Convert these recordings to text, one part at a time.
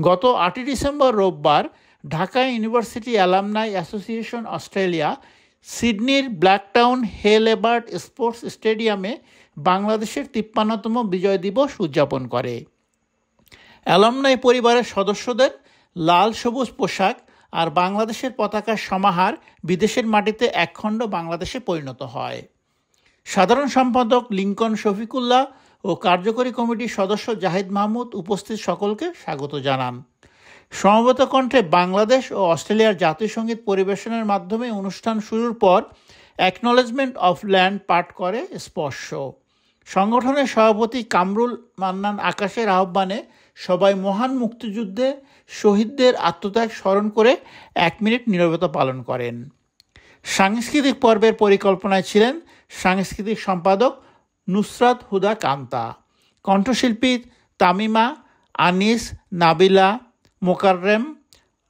গত 8 ডিসেম্বর রোববার Dhaka university alumni association Australia সিডনির ব্ল্যাকটাউন হেলেবার্ট স্পোর্টস স্টেডিয়ামে বাংলাদেশের 53তম বিজয় দিবস উদযাপন করে। অ্যালামনাই পরিবারের সদস্যদের লাল সবুজ পোশাক আর বাংলাদেশের পতাকার সমাহার বিদেশের মাটিতে একখণ্ড বাংলাদেশে পরিণত হয়। সাধারণ সম্পাদক লিঙ্কন শফিকুল্লাহ ও কার্যকরী কমিটির সদস্য জাহিদ মাহমুদ উপস্থিত সকলকে স্বাগত জানান। সমবেত কণ্ঠে বাংলাদেশ ও অস্ট্রেলিয়ার জাতীয় সঙ্গীত পরিবেশনের মাধ্যমে অনুষ্ঠান শুরুর পর অ্যাকনলেজমেন্ট অফ ল্যান্ড পাঠ করে স্পর্শ। সংগঠনের সভাপতি কামরুল মান্নান আকাশের আহ্বানে সবাই মহান মুক্তিযুদ্ধে শহীদদের আত্মত্যাগ স্মরণ করে 1 মিনিট নীরবতা পালন করেন। সাংস্কৃতিক পর্বের পরিকল্পনায় ছিলেন সাংস্কৃতিক সম্পাদক নুসরাত হুদা কান্তা, কণ্ঠশিল্পী তামিমা, আনিস, নাবিলা, মোকাররেম,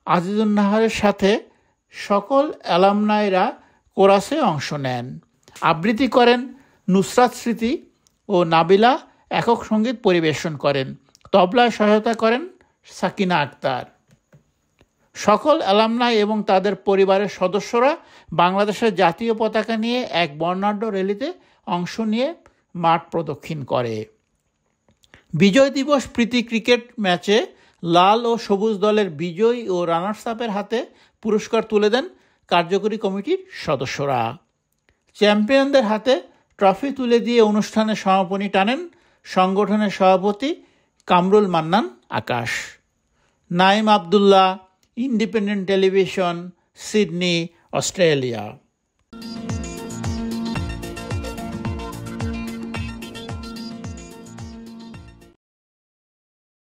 আজিজুন্নাহারের সাথে সকল অ্যালামনাইরা কোরাসে অংশ নেন। আবৃত্তি করেন নুসরাত স্মৃতি ও নাবিলা, একক সঙ্গীত পরিবেশন করেন। তবলায় সহায়তা করেন সাকিনা আক্তার। সকল অ্যালামনাই এবং তাদের পরিবারের সদস্যরা বাংলাদেশের জাতীয় পতাকা নিয়ে এক বর্ণাঢ্য র্যালিতে অংশ নিয়ে মাঠ প্রদক্ষিণ করে। বিজয় দিবস প্রীতি ক্রিকেট ম্যাচে লাল ও সবুজ দলের বিজয়ী ও রানার্স আপের হাতে পুরস্কার তুলে দেন কার্যকরী কমিটির সদস্যরা। চ্যাম্পিয়নদের হাতে ট্রফি তুলে দিয়ে অনুষ্ঠানে সমাপনী টানেন সংগঠনের সভাপতি Kamrul Mannan Akash. Naim Abdullah, independent television, Sydney, Australia.